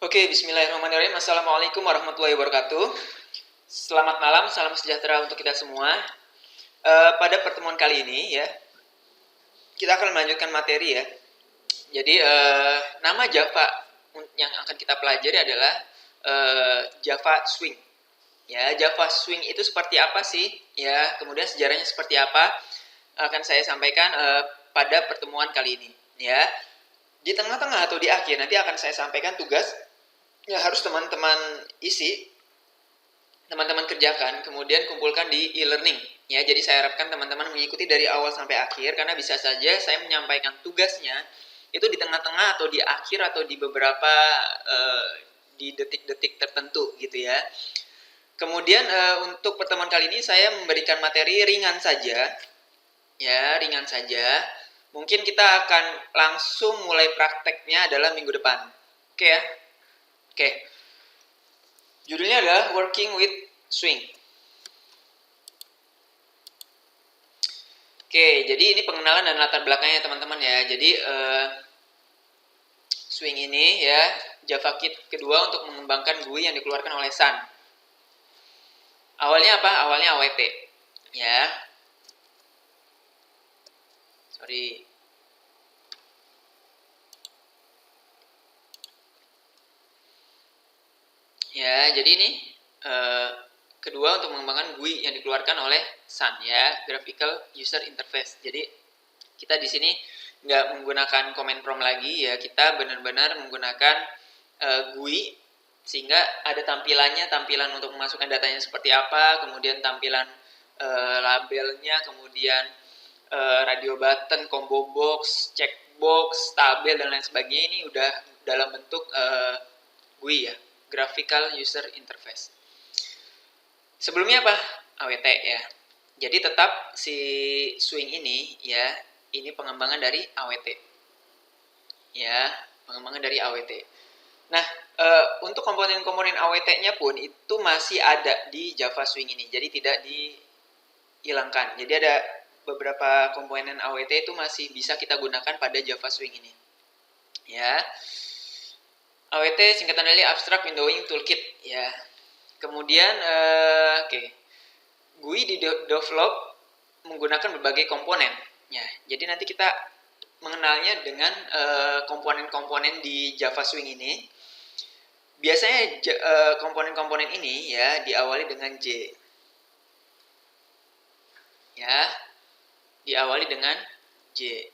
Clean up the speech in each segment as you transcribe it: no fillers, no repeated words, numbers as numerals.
Oke, bismillahirrahmanirrahim. Assalamualaikum warahmatullahi wabarakatuh. Selamat malam, salam sejahtera untuk kita semua. Pada pertemuan kali ini ya, kita akan melanjutkan materi ya. Jadi nama Java yang akan kita pelajari adalah Java Swing. Ya, Java Swing itu seperti apa sih? Ya, kemudian sejarahnya seperti apa? Akan saya sampaikan pada pertemuan kali ini. Ya, di tengah-tengah atau di akhir nanti akan saya sampaikan tugas yang harus teman-teman isi, teman-teman kerjakan, kemudian kumpulkan di e-learning. Ya, jadi saya harapkan teman-teman mengikuti dari awal sampai akhir, karena bisa saja saya menyampaikan tugasnya itu di tengah-tengah atau di akhir atau di beberapa di detik-detik tertentu gitu ya. Kemudian untuk pertemuan kali ini saya memberikan materi ringan saja. Ya, ringan saja. Mungkin kita akan langsung mulai prakteknya adalah minggu depan. Oke ya? Oke. Judulnya adalah Working with Swing. Oke, jadi ini pengenalan dan latar belakangnya teman-teman ya. Jadi Swing ini ya Java Kit kedua untuk mengembangkan GUI yang dikeluarkan oleh Sun. Awalnya apa? Awalnya AWT. Ya. Sorry. Ya, jadi ini kedua untuk mengembangkan GUI yang dikeluarkan oleh Sun ya, Graphical User Interface. Jadi kita di sini nggak menggunakan command prompt lagi ya, kita benar-benar menggunakan GUI sehingga ada tampilan untuk memasukkan datanya seperti apa, kemudian tampilan labelnya, kemudian radio button, combo box, checkbox, tabel dan lain sebagainya ini udah dalam bentuk GUI ya, Graphical User Interface. Sebelumnya apa? AWT ya. Jadi tetap si Swing ini ya, ini pengembangan dari AWT. Ya, pengembangan dari AWT. Nah, untuk komponen-komponen AWT-nya pun itu masih ada di Java Swing ini. Jadi tidak dihilangkan. Jadi ada beberapa komponen AWT itu masih bisa kita gunakan pada Java Swing ini. Ya. AWT singkatan dari Abstract Windowing Toolkit ya. Kemudian GUI di develop menggunakan berbagai komponen ya. Jadi nanti kita mengenalnya dengan komponen-komponen di Java Swing ini. Biasanya komponen-komponen ini ya diawali dengan J. Ya. Diawali dengan J.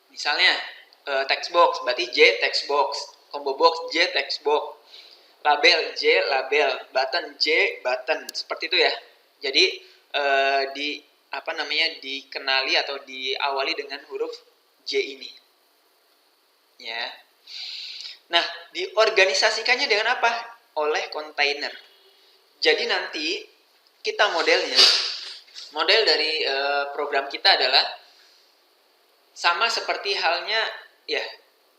Misalnya text box berarti J text box, combo box J text box, label J label, button J button, seperti itu ya. Jadi dikenali atau diawali dengan huruf J ini. Ya. Nah, diorganisasikannya dengan apa? Oleh kontainer. Jadi nanti kita model dari program kita adalah sama seperti halnya ya,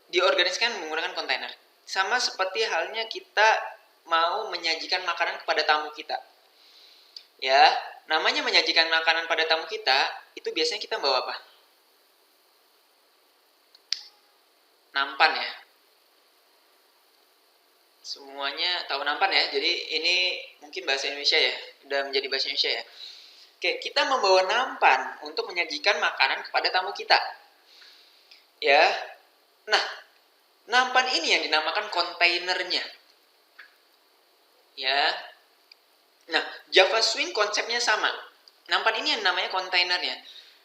diorganisasikan menggunakan kontainer. Sama seperti halnya kita mau menyajikan makanan kepada tamu kita. Ya, namanya menyajikan makanan pada tamu kita, itu biasanya kita bawa apa? Nampan ya. Semuanya tahu nampan ya. Jadi ini mungkin bahasa Indonesia ya, udah menjadi bahasa Indonesia ya. Oke, kita membawa nampan untuk menyajikan makanan kepada tamu kita. Ya. Nah, nampan ini yang dinamakan kontainernya. Ya. Nah, Java Swing konsepnya sama. Nampan ini yang namanya kontainernya.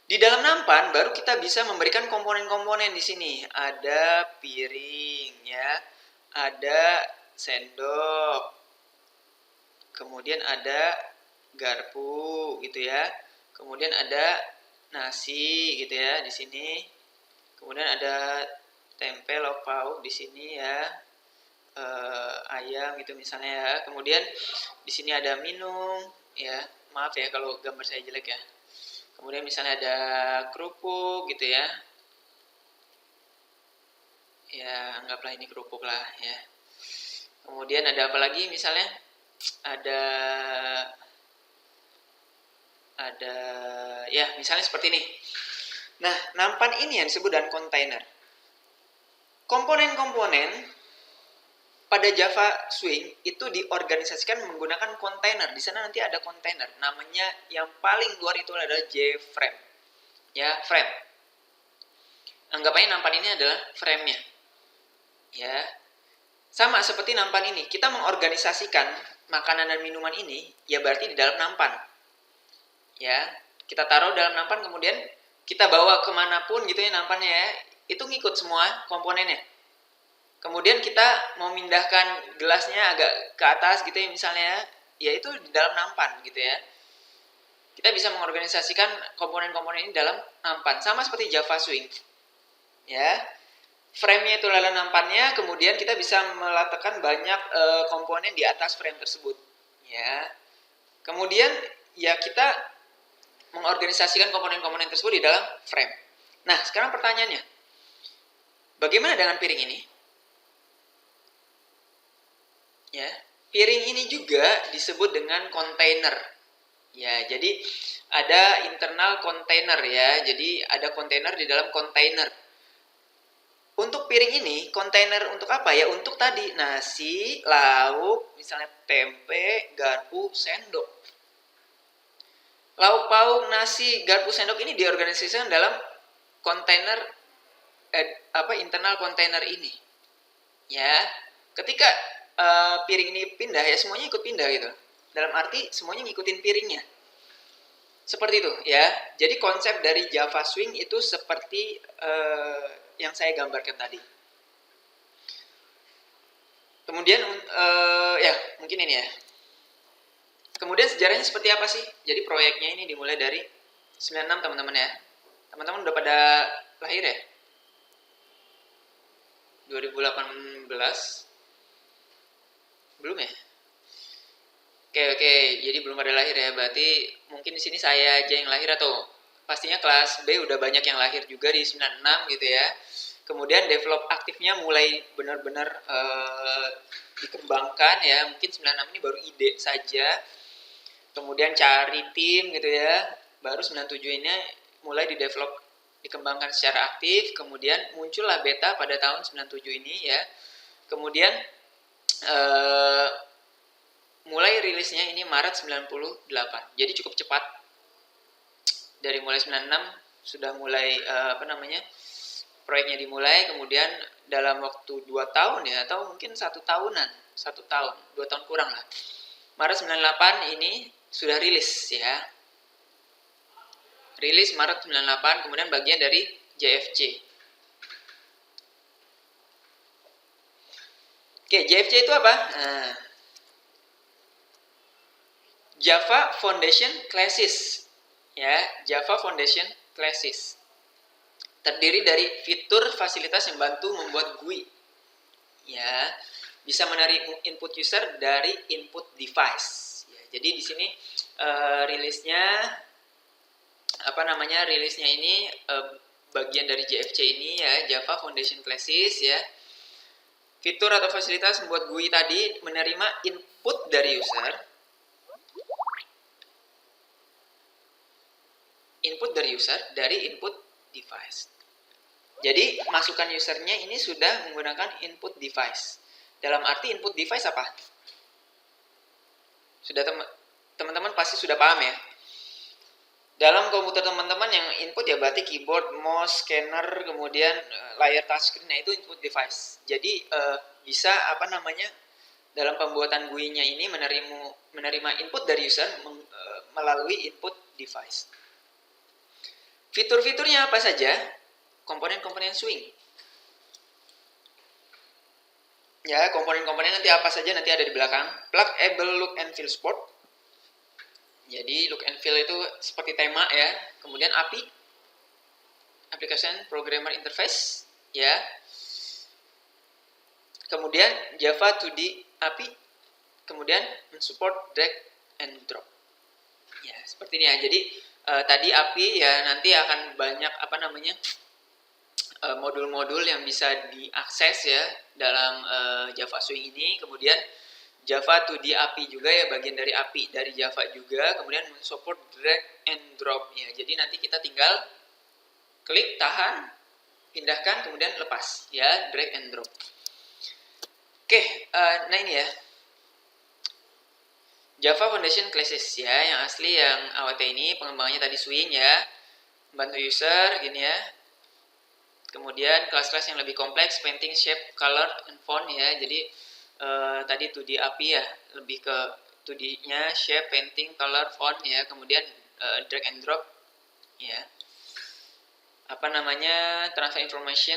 Di dalam nampan baru kita bisa memberikan komponen-komponen di sini. Ada piring ya, ada sendok, kemudian ada garpu gitu ya, kemudian ada nasi gitu ya di sini, kemudian ada tempe lauk pauk di sini ya, ayam gitu misalnya ya, kemudian di sini ada minum ya, maaf ya kalau gambar saya jelek ya, kemudian misalnya ada kerupuk gitu ya, ya anggaplah ini kerupuk lah ya. Kemudian ada apa lagi misalnya, ada ya misalnya seperti ini. Nah, nampan ini yang disebut dengan kontainer. komponen-komponen pada Java Swing itu diorganisasikan menggunakan kontainer. Di sana nanti ada kontainer. Namanya yang paling luar itu adalah JFrame. Ya, frame. Anggap aja nampan ini adalah frame-nya. Ya. Sama seperti nampan ini. Kita mengorganisasikan makanan dan minuman ini, ya berarti di dalam nampan. Ya. Kita taruh dalam nampan, kemudian kita bawa kemanapun gitu ya nampannya ya. Itu ngikut semua komponennya. Kemudian kita mau mindahkan gelasnya agak ke atas gitu ya misalnya, ya itu di dalam nampan gitu ya. Kita bisa mengorganisasikan komponen-komponen ini dalam nampan, sama seperti Java Swing. Ya, frame-nya itu adalah nampannya, kemudian kita bisa meletakkan banyak komponen di atas frame tersebut. Ya, kemudian ya kita mengorganisasikan komponen-komponen tersebut di dalam frame. Nah, sekarang pertanyaannya, bagaimana dengan piring ini? Ya, piring ini juga disebut dengan kontainer. Ya, jadi ada internal kontainer ya. Jadi ada kontainer di dalam kontainer. Untuk piring ini, kontainer untuk apa ya? Untuk tadi nasi, lauk, misalnya tempe, garpu, sendok. Lauk pauk, nasi, garpu, sendok ini diorganisasikan dalam kontainer internal kontainer ini. Ya, ketika piring ini pindah ya semuanya ikut pindah gitu. Dalam arti semuanya ngikutin piringnya. Seperti itu ya. Jadi konsep dari Java Swing itu seperti yang saya gambarkan tadi. Kemudian ya mungkin ini ya. Kemudian sejarahnya seperti apa sih? Jadi proyeknya ini dimulai dari 96 teman-teman ya. Teman-teman udah pada lahir ya? 2018 belum ya? Oke, jadi belum pada lahir ya. Berarti mungkin di sini saya aja yang lahir atau pastinya kelas B udah banyak yang lahir juga di 96 gitu ya. Kemudian develop aktifnya mulai benar-benar dikembangkan ya. Mungkin 96 ini baru ide saja. Kemudian cari tim gitu ya. Baru 97 ini mulai dikembangkan secara aktif. Kemudian muncullah beta pada tahun 97 ini ya. Kemudian mulai rilisnya ini Maret 98. Jadi cukup cepat. Dari mulai 96 sudah mulai proyeknya dimulai, kemudian dalam waktu 2 tahun ya atau mungkin 1 tahunan, 1 tahun, 2 tahun kurang lah. Maret 98 ini sudah rilis ya. Rilis Maret 98, kemudian bagian dari JFC. Oke, JFC itu apa? Nah, Java Foundation Classes. Ya, Java Foundation Classes. Terdiri dari fitur fasilitas yang bantu membuat GUI. Ya, bisa menarik input user dari input device. Ya, jadi di sini rilisnya rilisnya ini bagian dari JFC ini ya, Java Foundation Classes ya. Fitur atau fasilitas membuat GUI tadi menerima input dari user. Input dari user dari input device. Jadi masukan usernya ini sudah menggunakan input device. Dalam arti input device apa? Sudah teman-teman pasti sudah paham ya. Dalam komputer teman-teman yang input ya berarti keyboard, mouse, scanner, kemudian layar touchscreen, nah itu input device. Jadi bisa dalam pembuatan GUI-nya ini menerima input dari user melalui input device. Fitur-fiturnya apa saja? Komponen-komponen swing. Ya, komponen-komponen nanti apa saja nanti ada di belakang. Pluggable look and feel support. Jadi look and feel itu seperti tema ya. Kemudian API, application programmer interface, ya. Kemudian Java 2D API. Kemudian mensupport drag and drop. Ya, seperti ini ya. Jadi tadi API ya nanti akan banyak modul-modul yang bisa diakses ya dalam Java Swing ini. Kemudian Java 2D API juga ya, bagian dari API dari Java juga. Kemudian support drag and drop ya. Jadi nanti kita tinggal klik, tahan, pindahkan kemudian lepas ya, drag and drop. Oke, nah ini ya Java Foundation Classes ya, yang asli yang AWT ini pengembangannya tadi swing ya, bantu user gini ya. Kemudian kelas-kelas yang lebih kompleks, painting, shape, color, and font ya. Jadi tadi 2D API ya, lebih ke 2D-nya, shape, painting, color, font ya. Kemudian drag and drop ya. Apa namanya, transfer information,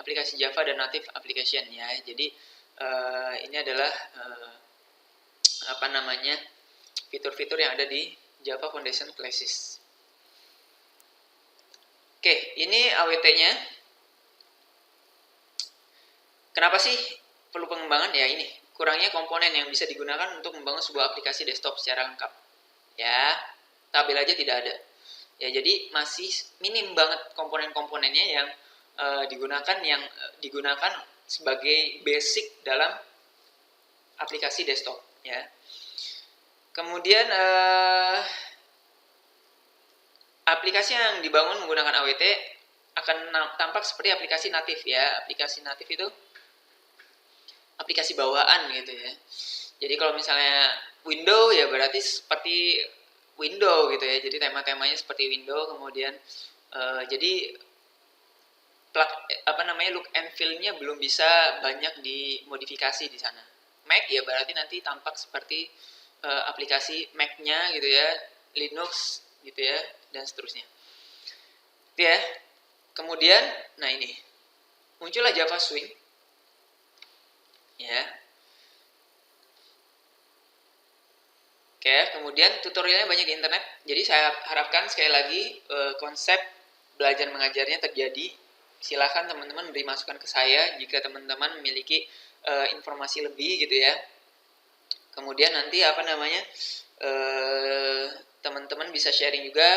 aplikasi Java dan native application ya. Jadi ini adalah apa namanya, fitur-fitur yang ada di Java Foundation Classes. Oke, ini AWT-nya. Kenapa sih perlu pengembangan? Ya ini, kurangnya komponen yang bisa digunakan untuk membangun sebuah aplikasi desktop secara lengkap. Ya, tabel aja tidak ada. Ya, jadi masih minim banget komponen-komponennya yang digunakan sebagai basic dalam aplikasi desktop. Ya. Kemudian aplikasi yang dibangun menggunakan AWT akan tampak seperti aplikasi natif ya. Aplikasi natif itu aplikasi bawaan gitu ya. Jadi kalau misalnya window ya berarti seperti window gitu ya. Jadi tema-temanya seperti window, kemudian jadi look and feel-nya belum bisa banyak dimodifikasi di sana. Mac ya berarti nanti tampak seperti aplikasi Mac-nya gitu ya, Linux gitu ya, dan seterusnya. Itu ya. Kemudian, nah ini muncullah Java Swing. Ya. Oke, kemudian tutorialnya banyak di internet. Jadi saya harapkan sekali lagi konsep belajar mengajarnya terjadi. Silakan teman-teman beri masukan ke saya jika teman-teman memiliki informasi lebih gitu ya. Kemudian nanti apa namanya teman-teman bisa sharing juga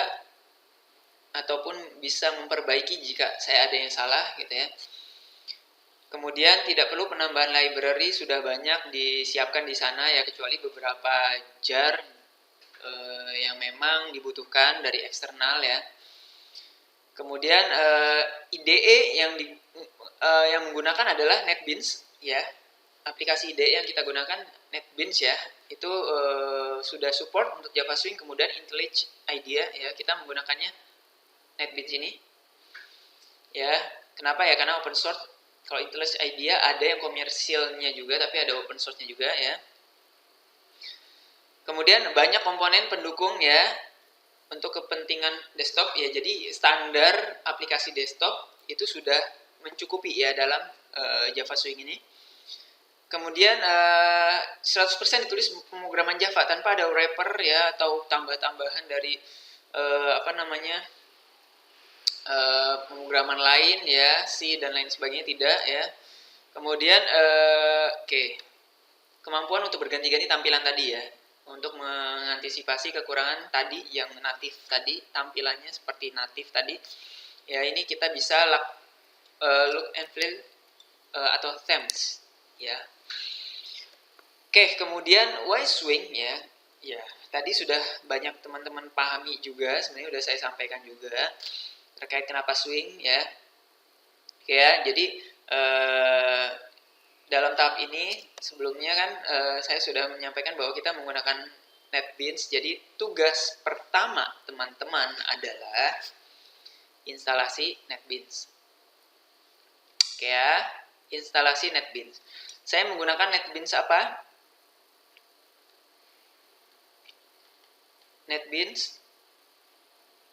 ataupun bisa memperbaiki jika saya ada yang salah gitu ya. Kemudian tidak perlu penambahan library, sudah banyak disiapkan di sana ya, kecuali beberapa jar yang memang dibutuhkan dari eksternal ya. Kemudian IDE yang menggunakan adalah NetBeans ya. Aplikasi IDE yang kita gunakan NetBeans ya. Itu sudah support untuk Java Swing, kemudian IntelliJ IDEA ya, kita menggunakannya NetBeans ini. Ya, kenapa ya? Karena open source. Kalau IntelliJ IDEA ada yang komersilnya juga, tapi ada open source-nya juga ya. Kemudian banyak komponen pendukung ya untuk kepentingan desktop ya. Jadi standar aplikasi desktop itu sudah mencukupi ya dalam Java Swing ini. Kemudian 100% ditulis pemrograman Java tanpa ada wrapper ya atau tambah-tambahan dari pemrograman lain ya, C dan lain sebagainya tidak ya. Kemudian kemampuan untuk berganti-ganti tampilan tadi ya, untuk mengantisipasi kekurangan tadi yang natif tadi, tampilannya seperti natif tadi ya. Ini kita bisa look and feel atau themes ya. Oke, kemudian why swing ya. Ya, tadi sudah banyak teman-teman pahami juga, sebenarnya sudah saya sampaikan juga terkait kenapa swing ya. Oke ya, jadi dalam tahap ini sebelumnya kan saya sudah menyampaikan bahwa kita menggunakan NetBeans. Jadi tugas pertama teman-teman adalah instalasi NetBeans. Oke ya, instalasi NetBeans. Saya menggunakan NetBeans apa? NetBeans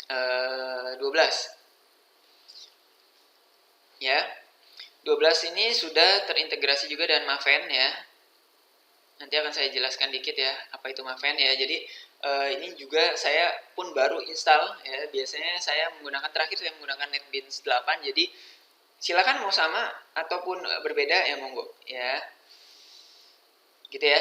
12 ya. 12 ini sudah terintegrasi juga dengan Maven ya. Nanti akan saya jelaskan dikit ya apa itu Maven ya. Jadi ini juga saya pun baru install ya. Biasanya saya menggunakan terakhir saya menggunakan NetBeans 8. Jadi silakan mau sama ataupun berbeda ya monggo ya. Gitu ya.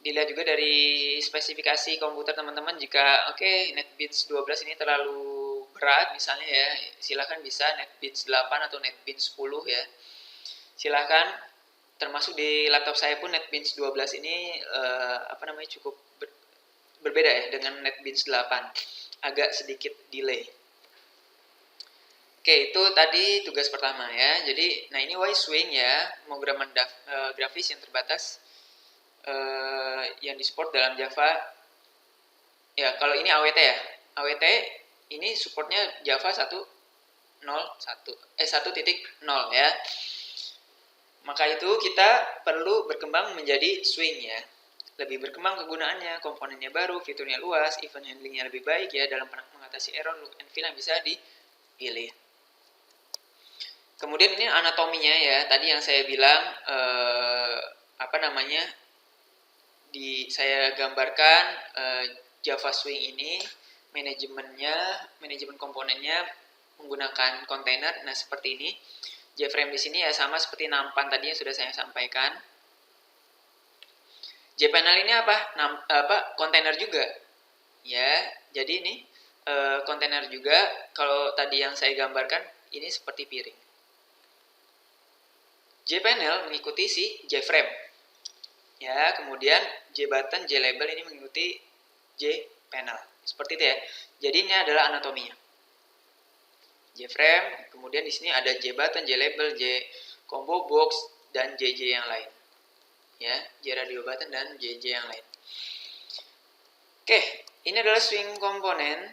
Dilihat juga dari spesifikasi komputer teman-teman, jika NetBeans 12 ini terlalu berat misalnya ya, silakan bisa NetBeans 8 atau NetBeans 10 ya. Silakan, termasuk di laptop saya pun NetBeans 12 ini cukup berbeda ya dengan NetBeans 8, agak sedikit delay. Oke, itu tadi tugas pertama ya. Jadi, nah ini why swing ya, pemrograman grafis yang terbatas yang disupport dalam Java. Ya, kalau ini AWT ya. AWT ini supportnya Java 1.0 1.0 ya. Maka itu kita perlu berkembang menjadi swing ya. Lebih berkembang kegunaannya, komponennya baru, fiturnya luas, event handlingnya lebih baik ya dalam mengatasi error, look and feel yang bisa dipilih. Kemudian ini anatominya ya, tadi yang saya bilang saya gambarkan Java Swing ini manajemen komponennya menggunakan kontainer. Nah seperti ini. JFrame di sini ya sama seperti nampan tadi yang sudah saya sampaikan. JPanel ini kontainer juga. Ya, jadi ini kontainer juga. Kalau tadi yang saya gambarkan ini seperti piring. JPanel mengikuti si JFrame. Ya, kemudian JButton, JLabel ini mengikuti JPanel. Seperti itu ya. Jadi ini adalah anatominya. JFrame, kemudian di sini ada JButton, JLabel, JComboBox dan JJ yang lain. Ya, JRadioButton dan JJ yang lain. Oke, ini adalah swing komponen.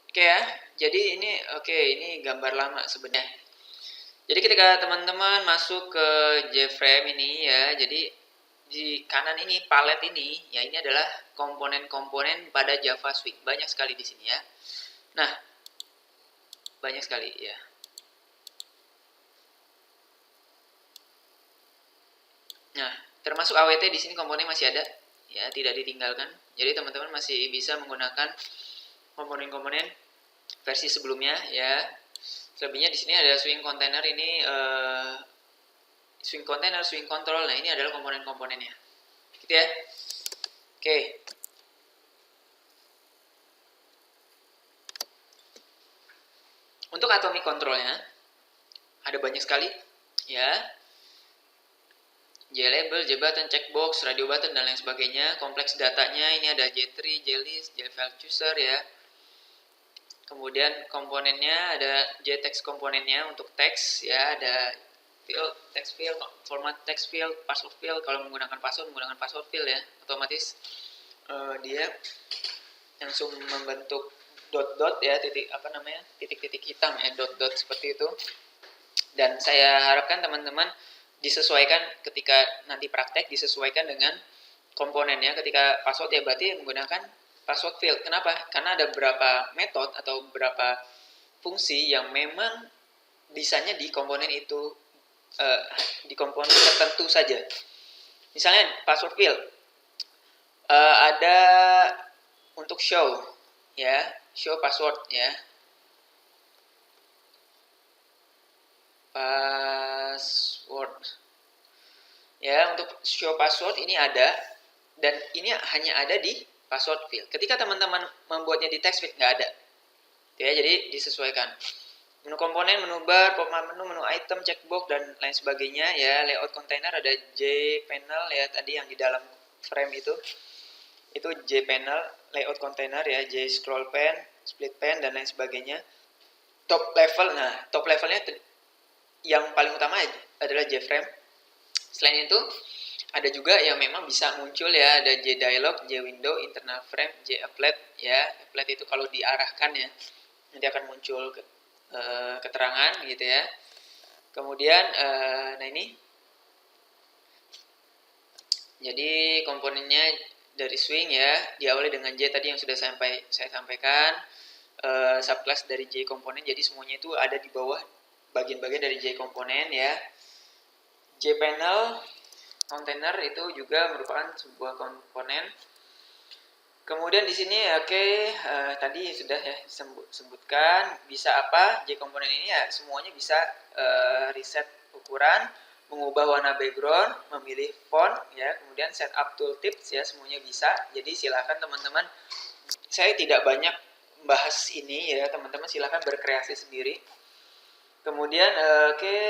Oke ya. Jadi ini gambar lama sebenarnya. Jadi ketika teman-teman masuk ke JFrame ini ya, jadi di kanan ini palet ini, ya ini adalah komponen-komponen pada Java Swing. Banyak sekali di sini ya. Nah, banyak sekali ya. Nah, termasuk AWT di sini komponen masih ada, ya tidak ditinggalkan. Jadi teman-teman masih bisa menggunakan komponen-komponen versi sebelumnya ya. Selebihnya di sini ada swing container ini swing container, swing control. Nah, ini adalah komponen-komponennya. Gitu ya. Oke. Untuk atomic controlnya ada banyak sekali ya. JLabel, JButton, checkbox, radio button dan lain sebagainya. Kompleks datanya ini ada J-tree, JList, JFile chooser ya. Kemudian komponennya ada JText komponennya untuk teks ya, ada field, text field, format text field, password field. Kalau menggunakan password field ya, otomatis dia langsung membentuk dot-dot ya, titik-titik hitam ya, dot-dot seperti itu. Dan saya harapkan teman-teman disesuaikan ketika nanti praktek, disesuaikan dengan komponennya. Ketika password ya berarti menggunakan password field. Kenapa? Karena ada beberapa metode atau beberapa fungsi yang memang bisanya di komponen itu di komponen tertentu saja. Misalnya password field ada untuk show ya, show password ya. Password ya, untuk show password ini ada, dan ini hanya ada di password field. Ketika teman-teman membuatnya di text field nggak ada ya, jadi disesuaikan. Menu komponen, menu bar, pop-up menu, menu item, checkbox dan lain sebagainya ya. Layout container ada JPanel ya, tadi yang di dalam frame itu JPanel layout container ya, JScroll pen, split pen dan lain sebagainya. Top level, nah top levelnya yang paling utama adalah JFrame. Selain itu ada juga yang memang bisa muncul ya, ada JDialog, JWindow, internal frame, JApplet ya. Applet itu kalau diarahkan ya nanti akan muncul keterangan gitu ya. Kemudian nah ini jadi komponennya dari swing ya, diawali dengan J tadi yang sudah saya sampaikan. Subclass dari J komponen, jadi semuanya itu ada di bawah bagian-bagian dari J komponen ya. JPanel container itu juga merupakan sebuah komponen. Kemudian di sini tadi sudah ya sebutkan bisa apa J komponen ini ya, semuanya bisa reset ukuran, mengubah warna background, memilih font ya, kemudian setup tooltips ya, semuanya bisa. Jadi silakan teman-teman, saya tidak banyak bahas ini ya, teman-teman silakan berkreasi sendiri. Kemudian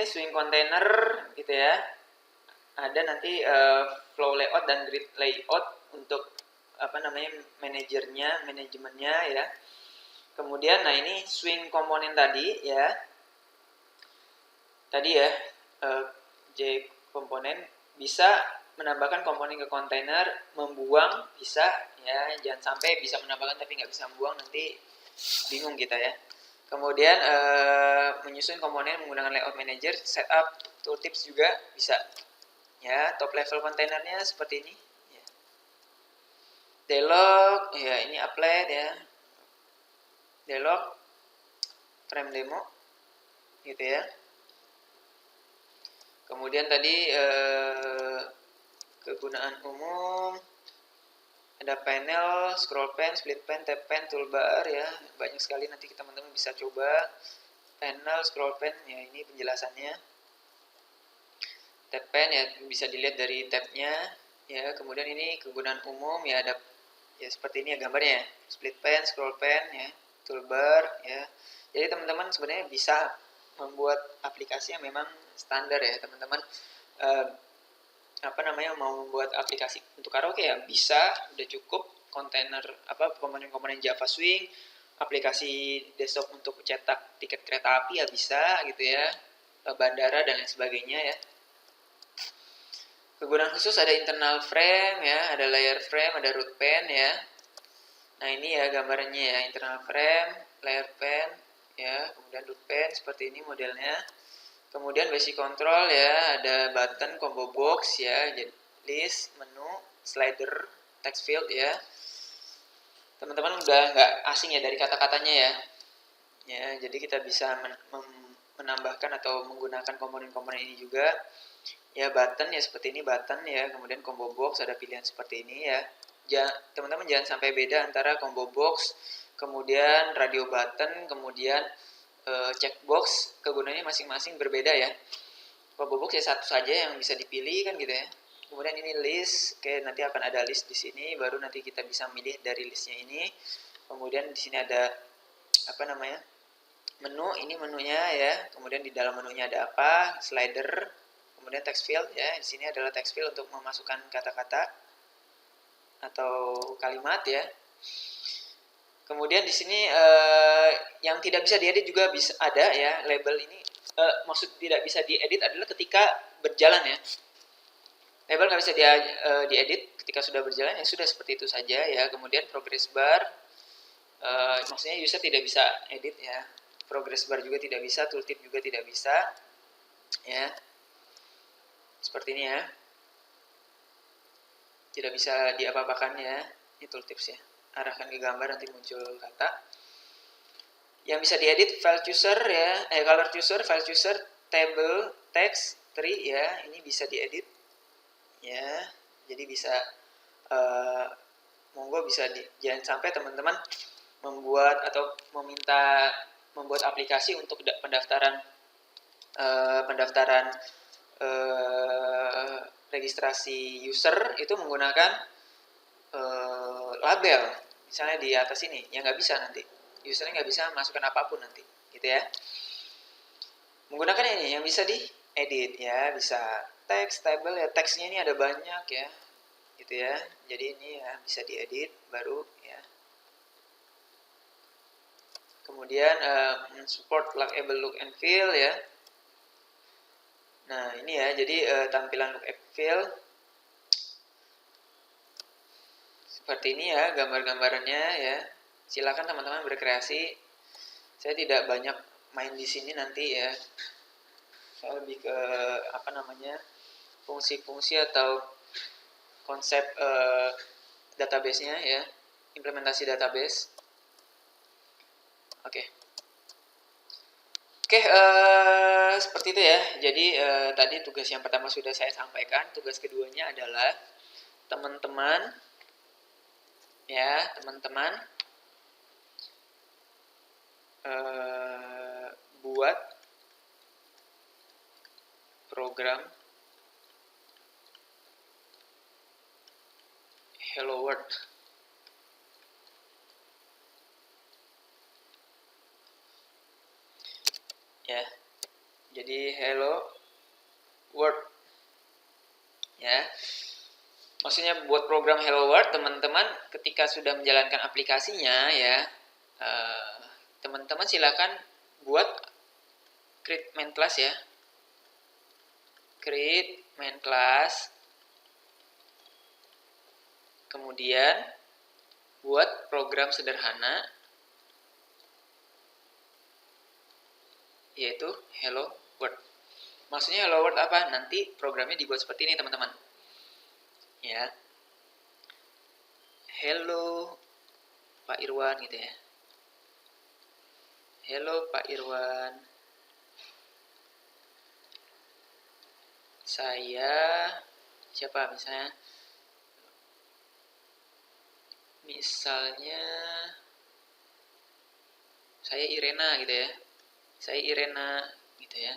swing container gitu ya, ada nanti flow layout dan grid layout untuk manajemennya ya. Kemudian, nah ini swing komponen tadi ya. Tadi ya, J komponen bisa menambahkan komponen ke kontainer, membuang bisa ya, jangan sampai bisa menambahkan tapi nggak bisa membuang, nanti bingung kita ya. Kemudian menyusun komponen menggunakan layout manager, setup tooltips juga bisa ya. Top level kontainernya seperti ini ya. Dialog ya, ini applet ya, dialog frame demo gitu ya. Kemudian tadi kegunaan umum, ada panel, scroll pen, split pen, tab pen, toolbar ya, banyak sekali, nanti teman-teman bisa coba. Panel, scroll pen ya, ini penjelasannya. Tab pen ya, bisa dilihat dari tabnya ya. Kemudian ini kegunaan umum ya, ada ya seperti ini ya gambarnya ya, split pen, scroll pen ya, toolbar ya. Jadi teman-teman sebenarnya bisa membuat aplikasi yang memang standar ya teman-teman. Mau membuat aplikasi untuk karaoke ya bisa, udah cukup. Kontainer komponen-komponen Java Swing, aplikasi desktop untuk cetak tiket kereta api ya bisa gitu ya, bandara dan lain sebagainya ya. Kegunaan khusus ada internal frame ya, ada layer frame, ada root pen ya. Nah ini ya gambarnya ya, internal frame, layer pen ya, kemudian root pen seperti ini modelnya. Kemudian basic control ya, ada button, combo box ya, list, menu, slider, text field ya. Teman-teman udah nggak asing ya dari kata-katanya ya. Ya, jadi kita bisa menambahkan atau menggunakan komponen-komponen ini juga. Ya, button ya seperti ini button ya, kemudian combo box ada pilihan seperti ini ya. Teman-teman jangan sampai beda antara combo box, kemudian radio button, kemudian checkbox, kegunaannya masing-masing berbeda ya. Combo box ya satu saja yang bisa dipilih kan gitu ya. Kemudian ini list, oke, nanti akan ada list di sini, baru nanti kita bisa milih dari listnya ini. Kemudian di sini ada menu, ini menunya ya. Kemudian di dalam menunya ada apa? Slider, kemudian text field ya. Di sini adalah text field untuk memasukkan kata-kata atau kalimat ya. Kemudian di sini yang tidak bisa diedit juga bisa ada ya, label ini. Maksud tidak bisa diedit adalah ketika berjalan ya. Label nggak bisa diedit ketika sudah berjalan ya, sudah seperti itu saja ya. Kemudian progress bar, maksudnya user tidak bisa edit ya. Progress bar juga tidak bisa, tooltip juga tidak bisa ya. Seperti ini ya. Tidak bisa diapa-apakan ya. Ini tooltips ya. Arahkan ke gambar nanti muncul kata. Yang bisa diedit file chooser ya, color chooser, file chooser, table, text, tree ya, ini bisa diedit ya. Jadi bisa monggo bisa jangan sampai teman-teman membuat atau membuat aplikasi untuk pendaftaran registrasi user itu menggunakan label misalnya di atas ini, ya nggak bisa, nanti usernya nggak bisa masukkan apapun nanti gitu ya. Menggunakan ini yang bisa diedit ya, bisa teks, table ya, teksnya ini ada banyak ya gitu ya. Jadi ini ya bisa diedit baru ya. Kemudian support lookable look and feel ya. Nah ini ya, jadi tampilan look and feel seperti ini ya gambar-gambarannya ya. Silakan teman-teman berkreasi. Saya tidak banyak main di sini nanti ya. Saya lebih ke fungsi-fungsi atau konsep database-nya ya, implementasi database. Oke, seperti itu ya. Jadi tadi tugas yang pertama sudah saya sampaikan. Tugas keduanya adalah teman-teman buat program Hello World. Ya. Jadi Hello World. Ya. Maksudnya buat program Hello World, teman-teman ketika sudah menjalankan aplikasinya ya, teman-teman silakan buat create main class ya. Create main class. Kemudian buat program sederhana yaitu hello world. Maksudnya hello world apa? Nanti programnya dibuat seperti ini teman-teman. Ya. Hello Pak Irwan gitu ya. Hello Pak Irwan. Saya siapa misalnya? Misalnya saya Irena gitu ya. Saya Irena gitu ya.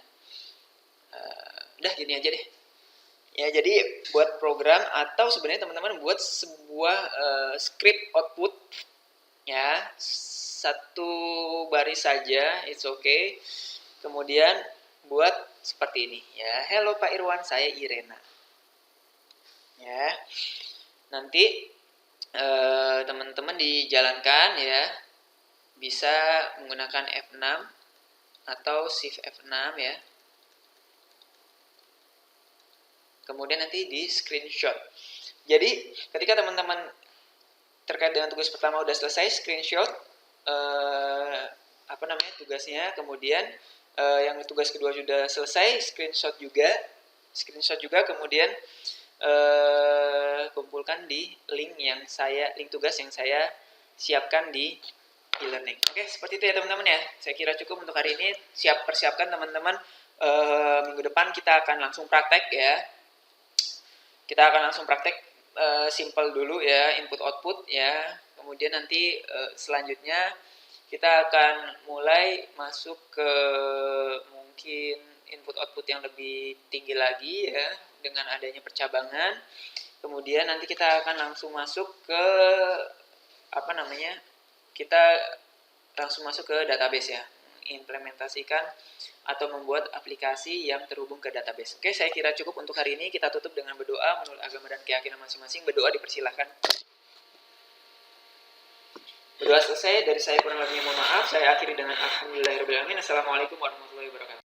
Udah gini aja deh. Ya, jadi buat program atau sebenarnya teman-teman buat sebuah script output ya, satu baris saja, it's okay. Kemudian buat seperti ini ya. Hello Pak Irwan, saya Irena. Ya. Nanti teman-teman dijalankan ya. Bisa menggunakan F6 atau Shift F6 ya. Kemudian nanti di screenshot. Jadi ketika teman-teman terkait dengan tugas pertama udah selesai, screenshot tugasnya. Kemudian yang tugas kedua sudah selesai, screenshot juga. Kemudian kumpulkan di link tugas yang saya siapkan di e-learning. Oke, seperti itu ya teman-teman ya. Saya kira cukup untuk hari ini. Persiapkan teman-teman. Minggu depan kita akan langsung praktek ya. Kita akan langsung praktek simple dulu ya, input output ya. Kemudian nanti selanjutnya kita akan mulai masuk ke mungkin input output yang lebih tinggi lagi ya, dengan adanya percabangan. Kemudian nanti kita akan langsung masuk ke kita langsung masuk ke database ya, implementasikan atau membuat aplikasi yang terhubung ke database. Oke, saya kira cukup untuk hari ini. Kita tutup dengan berdoa menurut agama dan keyakinan masing-masing. Berdoa dipersilahkan. Berdoa selesai. Dari saya kurang lebihnya mohon maaf. Saya akhiri dengan alhamdulillahirabbil alamin. Assalamualaikum warahmatullahi wabarakatuh.